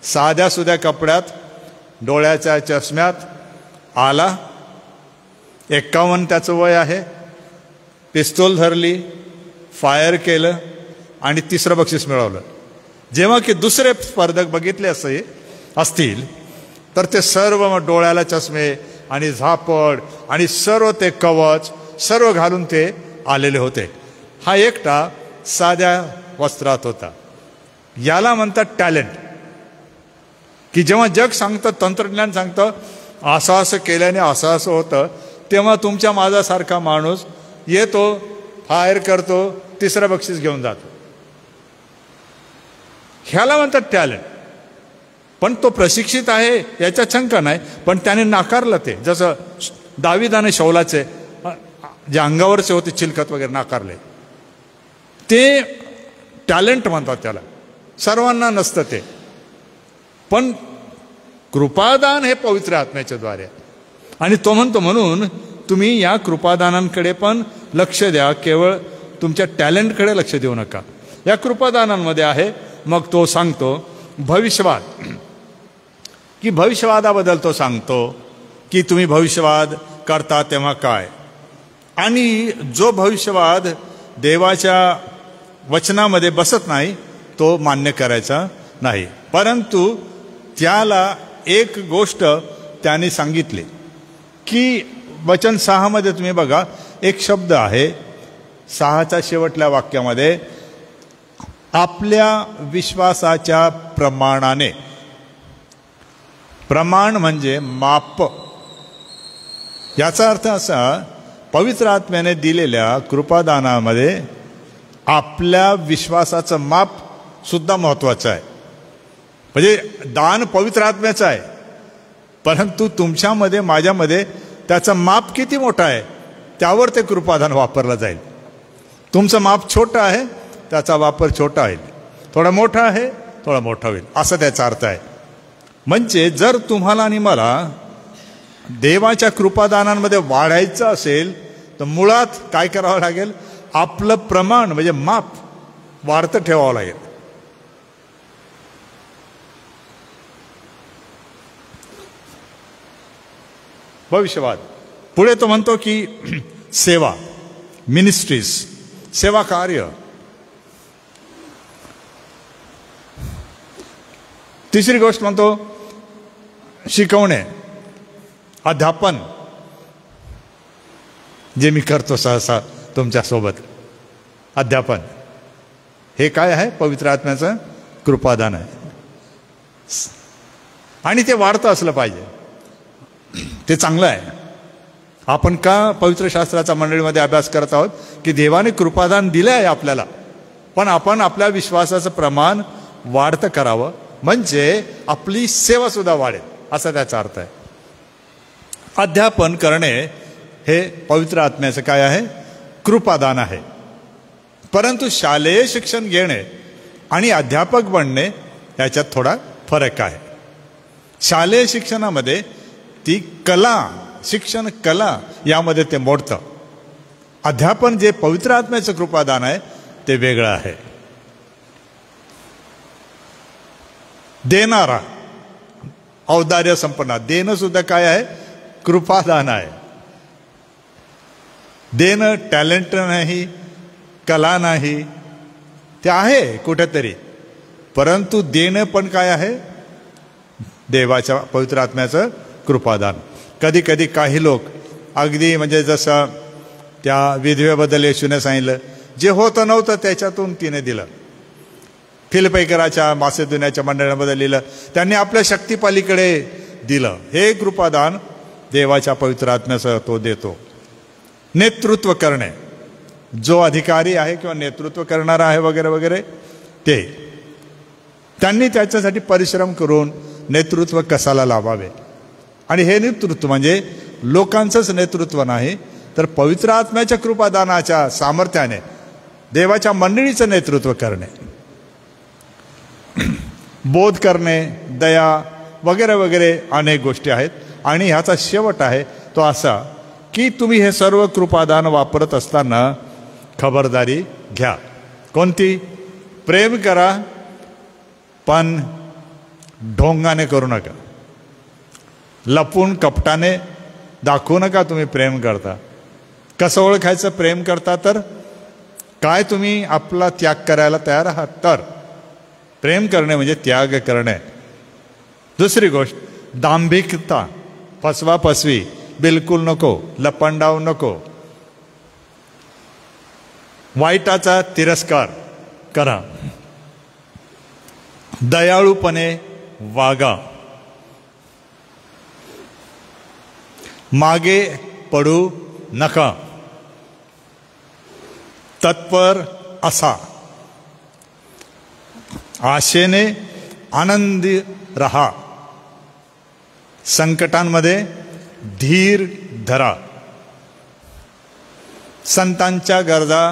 साध्या सुध्या कपड्यात, डोळ्याच्या चष्म्यात आला. 51 त्याचं वय आहे. पिस्तूल धरली, फायर केलं आणि 3रं बक्षीस मिळवलं. जेव्हा की दुसरे स्पर्धक बघितले असतील तर ते सर्व डोळ्याला चष्मे आणि झापड आणि सर्व ते कवच सर्व घालून ते आलेले होते. हा एकटा साध्या वस्त्रात होता. याला म्हणतात टॅलेंट. की जेव्हा जग सांगतं, तंत्रज्ञान सांगतं असं असं केल्याने असं असं होतं, तेव्हा तुमच्या माझ्यासारखा माणूस येतो, फायर करतो, 3रं बक्षीस घेऊन जातो. ह्याला म्हणतात टॅलेंट. पण तो प्रशिक्षित आहे याच्या शंका नाही, पण त्याने नाकारलं ते. जसं दाविदाने शौलाचे जे अंगावरचे होते चिलखत वगैरे नाकारले. ते टॅलेंट म्हणतात त्याला. सर्वांना नसतं ते. पण कृपादान हे पवित्र आत्म्याच्या द्वारे. आणि तो म्हणतो म्हणून तुम्ही या कृपादानांकडे पण लक्ष द्या, केवळ तुमच्या टॅलेंटकडे लक्ष देऊ नका. या कृपादानांमध्ये आहे मग तो सांगतो भविष्यवाद. की भविष्यवादाबद्दल तो सांगतो की तुम्ही भविष्यवाद करता तेव्हा काय. आणि जो भविष्यवाद देवाच्या वचनामध्ये बसत नाही तो मान्य करायचा नाही. परंतु त्याला एक गोष्ट त्याने सांगितली की वचन 6 तुम्ही बघा, एक शब्द आहे 6च्या शेवटल्या वाक्यामध्ये, आपल्या विश्वासाच्या प्रमाणाने. प्रमाण म्हणजे माप. याचा अर्थ असा, पवित्र आत्म्याने दिलेल्या कृपादानामध्ये आपल्या विश्वासाचं माप सुद्धा महत्वाचं आहे. म्हणजे दान पवित्र आत्म्याचं आहे, परंतु तुमच्यामध्ये माझ्यामध्ये त्याचं माप किती मोठं आहे त्यावर ते कृपादान वापरलं जाईल. तुमचं माप छोटं आहे, त्याचा वापर छोटा होईल. थोडा मोठा आहे, थोडा मोठा होईल, असं त्याचा अर्थ आहे. म्हणजे जर तुम्हाला आणि मला देवाच्या कृपादानांमध्ये वाढायचं असेल तर मुळात काय करावं लागेल, आपलं प्रमाण म्हणजे माप वाढतं ठेवावं लागेल. भविष्यवाद. पुढे तो म्हणतो की सेवा, मिनिस्ट्रीज, सेवा कार्य. तिसरी गोष्ट म्हणतो शिकवणे, अध्यापन, जे मी करतो सहसा तुमच्यासोबत. अध्यापन हे काय आहे, पवित्र आत्म्याचं कृपादान आहे. आणि ते वाढतं असलं पाहिजे, ते चांगलं आहे. आपण का पवित्र शास्त्राचा मंडळीमध्ये अभ्यास करत आहोत की देवाने कृपादान दिलं आहे आपल्याला, पण आपण आपल्या विश्वासाचं प्रमाण वाढतं करावं, म्हणजे आपली सेवा सुद्धा वाढेल, असा त्याचा अर्थ आहे. अध्यापन करणे हे पवित्र आत्म्याचं काय आहे, कृपादान आहे. परंतु शालेय शिक्षण घेणे आणि अध्यापक बनणे याच्यात थोडा फरक आहे. शालेय शिक्षणामध्ये ती कला, शिक्षण कला, यामध्ये ते मोडतं. अध्यापन जे पवित्र आत्म्याचं कृपादान आहे ते वेगळं आहे. देणारा, औदार्य संपन्न, देणं सुद्धा काय आहे, कृपादान आहे. देणं टॅलेंट नाही, कला नाही, ते आहे कुठेतरी, परंतु देणं पण काय आहे, देवाच्या पवित्र आत्म्याचं कृपादान. कधी कधी काही लोक अगदी म्हणजे जसं त्या विधवेबद्दल येशूने सांगितलं, जे होतं नव्हतं त्याच्यातून तिने दिलं. फिलिपैकराच्या मासेदुनियाच्या मंडळाबद्दल लिहिलं, त्यांनी आपल्या शक्तिपालीकडे दिलं. हे कृपादान देवाच्या पवित्र आत्म्यासह तो देतो. नेतृत्व करणे, जो अधिकारी आहे किंवा नेतृत्व करणारा आहे वगैरे वगैरे, ते त्यांनी त्याच्यासाठी परिश्रम करून नेतृत्व कसाला लावावे. आणि हे नेतृत्व म्हणजे लोकांचंच नेतृत्व नाही, तर पवित्र आत्म्याच्या कृपादानाच्या सामर्थ्याने देवाच्या मंडळीचं नेतृत्व करणे, बोध करणे, दया वगैरे वगैरे अनेक गोष्टी आहेत. आणि ह्याचा शेवट आहे तो असा की तुम्ही हे सर्व कृपादान वापरत असताना खबरदारी घ्या. कोणती? प्रेम करा, पण ढोंगाने करू नका. लपून कपटाने दाखवू नका तुम्ही प्रेम करता. कसं ओळखायचं प्रेम करता? तर काय तुम्ही आपला त्याग करायला तयार आहात, तर प्रेम करणे म्हणजे त्याग करणे. दुसरी गोष्ट, दांभिकता, फसवाफसवी बिलकुल नको, लपंडाव नको. वाईटाचा तिरस्कार करा. दयाळूपणे वागा. मागे पडू नका. तत्पर असा. आशेने आनंदी रहा. संकटांमध्ये धीर धरा. संतांच्या गरजा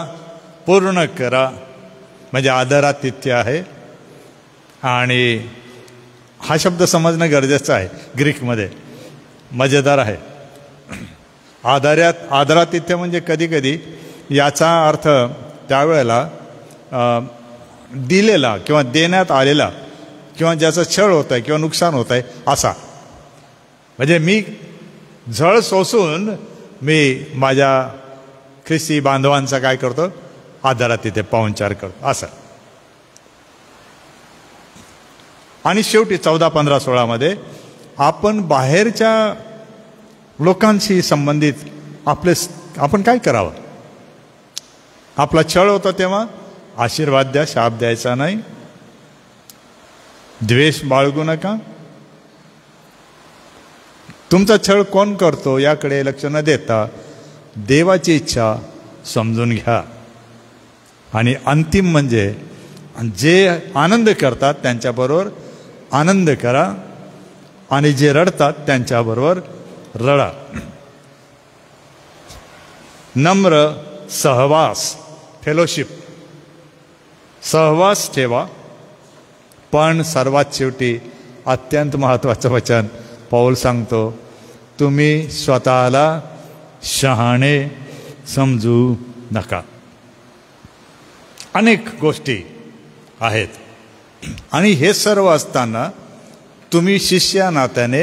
पूर्ण करा. म्हणजे आदरातिथ्य आहे. आणि हा शब्द समजणं गरजेचं आहे. ग्रीकमध्ये मजेदार आहे. आदरातिथ्य म्हणजे कधी कधी याचा अर्थ त्यावेळेला दिलेला किंवा देण्यात आलेला किंवा ज्याचा छळ होत आहे किंवा नुकसान होत आहे असा. म्हणजे मी झळ सोसून मी माझ्या ख्रिस्ती बांधवांचा काय करतो, आदरातिथ्य पाहुणचार करतो असं. आणि शेवटी 14, 15, 16 मध्ये आपण बाहेरच्या लोकांशी संबंधित आपण काय करावं. आपला छळ होता तेव्हा आशीर्वाद द्या, शाप द्यायचा नाही. द्वेष बाळगू नका. तुमचा छळ कोण करतो याकडे लक्ष न देता देवाची इच्छा समजून घ्या. आणि अंतिम म्हणजे जे आनंद करतात त्यांच्याबरोबर आनंद करा आणि जे रडतात त्यांच्याबरोबर रडा. नम्र सहवास, फेलोशिप, सहवास ठेवा. पण सर्वात शेवटी अत्यंत महत्त्वाचं वचन पौल सांगतो, तुम्ही स्वतःला शहाणे समजू नका. अनेक गोष्टी आहेत आणि हे सर्व असताना तुम्ही शिष्या नात्याने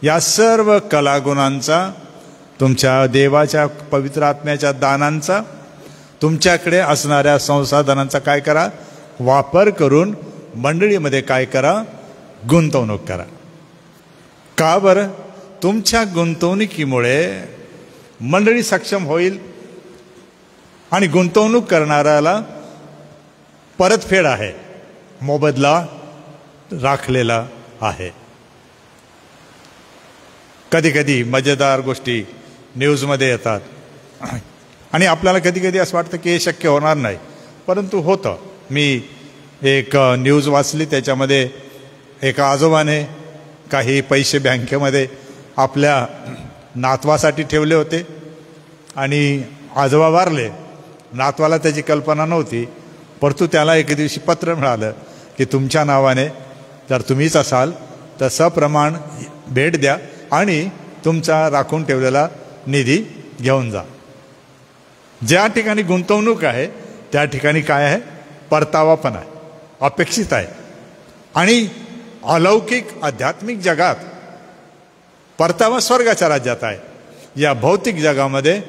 या सर्व कलागुणांचा, तुमच्या देवाच्या पवित्र आत्म्याच्या दानांचा, तुमच्याकडे असणाऱ्या संसाधनांचा काय करा, वापर करून मंडळीमध्ये काय करा, गुंतवणूक करा. का बरं? तुमच्या गुंतवणुकीमुळे मंडळी सक्षम होईल आणि गुंतवणूक करणाऱ्याला परतफेड आहे, मोबदला राखलेला आहे. कधी कधी मजेदार गोष्टी न्यूजमध्ये येतात आणि आपल्याला कधी कधी असं वाटतं की हे शक्य होणार नाही, परंतु होतं. मी एक न्यूज वाचली, त्याच्यामध्ये एका आजोबाने काही पैसे बँकेमध्ये आपल्या नातवासाठी ठेवले होते आणि आजोबा वारले. नातवाला त्याची कल्पना नव्हती, परंतु त्याला एक दिवशी पत्र मिळालं की तुमच्या नावाने जर तुम्हीच असाल तर सप्रमाण भेट द्या आणि तुमचा राखून ठेवलेला निधी घेऊन जा. ज्या ठिकाणी गुंतवणूक आहे त्या ठिकाणी काय आहे, परतावा पण आहे, अपेक्षित आहे. आणि अलौकिक आध्यात्मिक जगात परतावा स्वर्गाच्या राज्यात आहे. या भौतिक जगामध्ये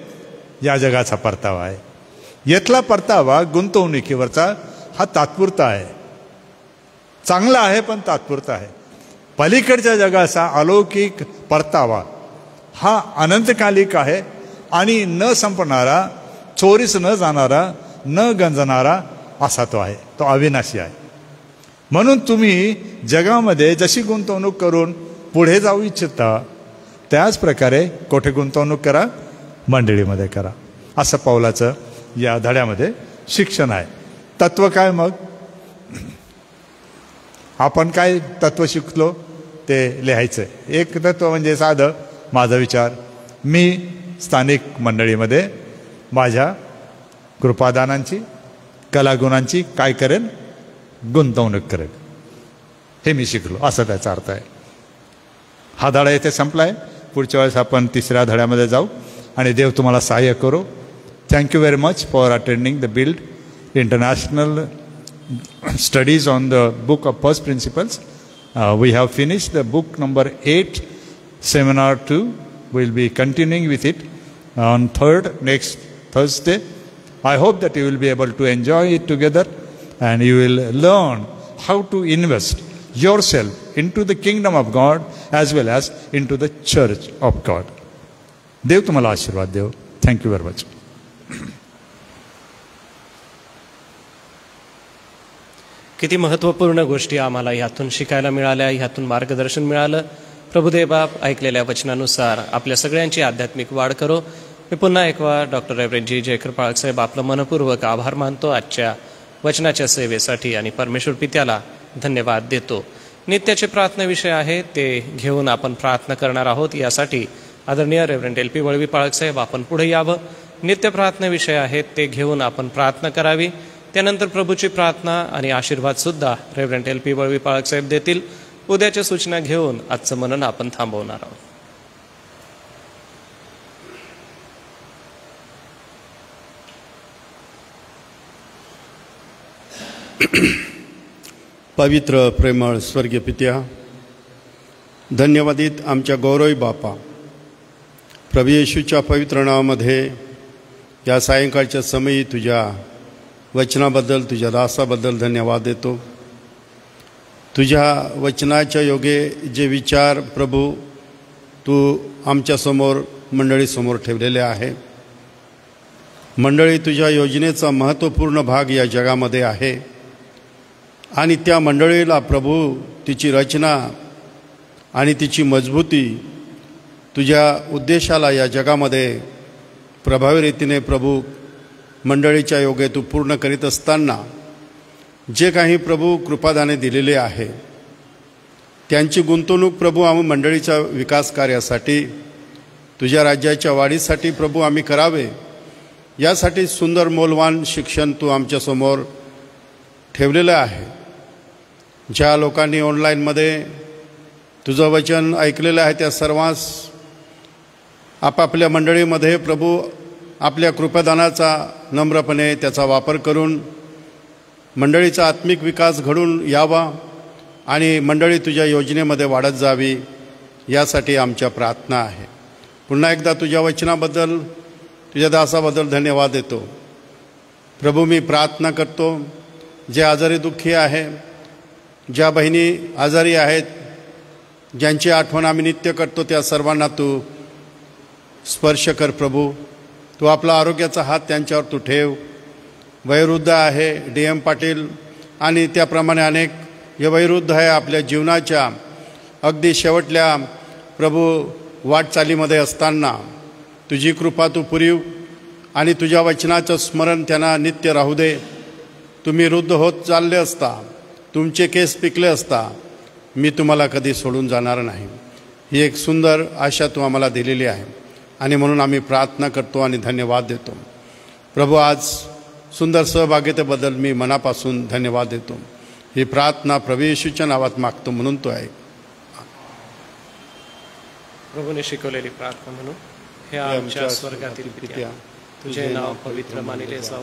या जगाचा परतावा आहे. येथला परतावा गुंतवणुकीवरचा हा तात्पुरता आहे, चांगला आहे पण तात्पुरता आहे. पलीकडच्या जगाचा अलौकिक परतावा हा अनंतकालिक आहे आणि न संपणारा, चोरीस न जाणारा, न गंजणारा असा तो आहे, तो अविनाशी आहे. म्हणून तुम्ही जगामध्ये जशी गुंतवणूक करून पुढे जाऊ इच्छिता त्याच प्रकारे कोठे गुंतवणूक करा, मंडळीमध्ये करा. असं पौलाचं या धड्यामध्ये शिक्षण आहे. तत्व काय मग? आपण काय तत्व शिकलो ते लिहायचं. एक तत्व म्हणजे साधं, माझा विचार, मी स्थानिक मंडळीमध्ये माझ्या कृपादानांची, कलागुणांची काय करेन, गुंतवणूक करेन. हे मी शिकलो, असं त्याचा अर्थ आहे. हा धडा येथे संपला आहे. पुढच्या वेळेस आपण तिसऱ्या धड्यामध्ये जाऊ आणि देव तुम्हाला सहाय्य करो. Thank you very much for attending the build international studies on the book of first principles. We have finished the book number 8, seminar 2. We'll be continuing with it on next Thursday. I hope that you will be able to enjoy it together and you will learn how to invest yourself into the kingdom of God as well as into the church of God. देव तुम्हाला आशीर्वाद देव. Thank you very much. किती महत्त्वपूर्ण गोष्टी आम्हाला ह्यातून शिकायला मिळाल्या, ह्यातून मार्गदर्शन मिळालं. प्रभुदेव बाप, ऐकलेल्या वचनानुसार आपल्या सगळ्यांची आध्यात्मिक वाढ करो. मी पुन्हा एकवा डॉक्टर रेव्हरंड जी जय कृपाळक साहेब आपलं मनपूर्वक आभार मानतो आजच्या वचनाच्या सेवेसाठी आणि परमेश्वर पित्याला धन्यवाद देतो. नित्याचे प्रार्थना विषय आहे ते घेऊन आपण प्रार्थना करणार आहोत. यासाठी आदरणीय रेव्हरंड LP वळवी पाळक साहेब आपण पुढे यावं. नित्य प्रार्थना विषय आहेत ते घेऊन आपण प्रार्थना करावी. त्यानंतर प्रभूची प्रार्थना आणि आशीर्वाद सुद्धा रेव्हरंड LP वळवी पाळक साहेब देतील. उद्याच्या सूचना घेऊन आजचं मनन आपण थांबवणार आहोत. पवित्र प्रेमळ स्वर्गीय पित्या, धन्यवादित आमच्या गौरवी बापा, प्रभू येशूच्या पवित्र नावामध्ये या सायंकाळच्या समयी तुझ्या वचनाबद्दल, तुझ्या दासाबद्दल धन्यवाद देतो. तुझ्या वचनाच्या योगे जे विचार प्रभू तू आमच्यासमोर, मंडळीसमोर ठेवलेले आहे मंडळी तुझ्या योजनेचा महत्त्वपूर्ण भाग या जगामध्ये आहे आणि त्या मंडळीला प्रभू तिची रचना आणि तिची मजबूती तुझ्या उद्देशाला या जगामध्ये प्रभावी रीतीने प्रभू मंडळीच्या योगे तू पूर्ण करीत असताना जे काही प्रभू कृपादाने दिलेले आहे त्यांची गुंतवणूक प्रभू आम्ही मंडळीच्या विकास कार्यासाठी तुझ्या राज्याच्या वाढीसाठी प्रभू आम्ही करावे यासाठी सुंदर मौल्यवान शिक्षण तू आमच्यासमोर ठेवलेलं आहे. ज्या लोकांनी ऑनलाईनमध्ये तुझं वचन ऐकलेलं आहे त्या सर्वांस आपापल्या मंडळीमध्ये प्रभू आपल्या कृपादानाचा नम्रपणे त्याचा वापर करून मंडळीचा आत्मिक विकास घडून यावा आणि मंडळी तुझ्या योजनेमध्ये वाढत जावी यासाठी आमच्या प्रार्थना आहे. पुन्हा एकदा तुझ्या वचनाबद्दल तुझ्या दासाबद्दल धन्यवाद देतो. प्रभू मी प्रार्थना करतो जे आजारी दुःखी आहे, ज्या बहिणी आजारी आहेत, ज्यांची आठवण आम्ही नित्य करतो त्या सर्वांना तू स्पर्श कर प्रभू. तू आपला आरोग्याचा हात त्यांच्यावर तू ठेव. वयोवृद्ध आहे DM पाटील आणि त्याप्रमाणे अनेक हे वयोवृद्ध आहे आपल्या जीवनाच्या अगदी शेवटल्या प्रभू वाटचालीमध्ये असताना तुझी कृपा तू पुरीव आणि तुझ्या वचनाचं स्मरण त्यांना नित्य राहू दे. तुम्ही वृद्ध होत चालले असता, तुमचे केस पिकले असता मी तुम्हाला कधी सोडून जाणार नाही. ही एक सुंदर आशा तू आम्हाला दिलेली आहे आणि म्हणून आम्ही प्रार्थना करतो आणि धन्यवाद देतो. प्रभू आज सुंदर सहभागितेबद्दल मी मनापासून धन्यवाद देतो. ही प्रार्थना प्रभू येशूच्या नावात मागतो म्हणून तो आहे. प्रभूने शिकवलेली प्रार्थना म्हणून. हे आमच्या स्वर्गातील पित्या, तुझे नाव पवित्र मानिले जाओ,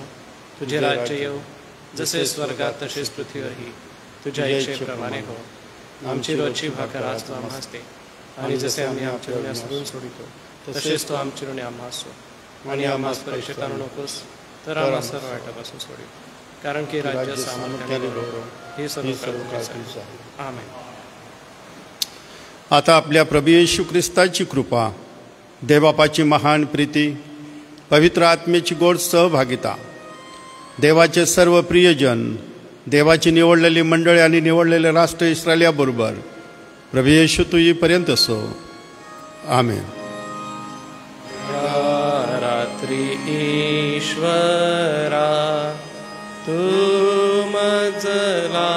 तुझे राज्य येऊ, जसे स्वर्गात तसेच पृथ्वीवरही तुझ्या इच्छेप्रमाणे हो. आमची रोजची भाकर आज तू आम्हास दे आणि जसे आम्ही आमच्या ऋणी सोडून सोडितो तसेच तो आमची ऋणी आम्हास सोड आणि आम्हास परीक्षेत आणू नकोस तर आम्हा सर्व वाईटापासून सोडी. कारण की राज्य सामर्थ्य हे सर्व आमेन. आता आपल्या प्रभू येशू ख्रिस्ताची कृपा, देवबापाची महान प्रीती, पवित्र आत्मेची गोड सहभागिता, देवाचे सर्व प्रियजन, देवाची निवडलेली मंडळी आणि निवडलेले राष्ट्र इस्रायल याबरोबर प्रभू येशू तू येईपर्यंत असो. आमेन. रात्री ईश्वरा तू मजला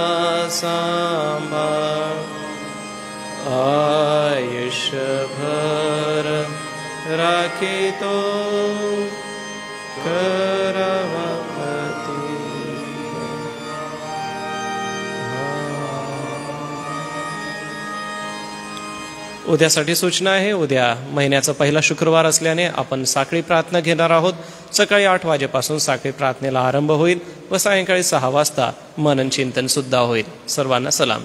सांभाळ, आयुष्यभर राखितो करावा अति. उद्यासाठी सूचना आहे. उद्या महिन्याचा पहिला शुक्रवार असल्याने आपण साखळी प्रार्थना घेणार आहोत. सकाळी 8 वाजेपासून साखळी प्रार्थनेला आरंभ होईल व सायंकाळी 6 वाजता मनन चिंतन सुद्धा होईल. सर्वांना सलाम.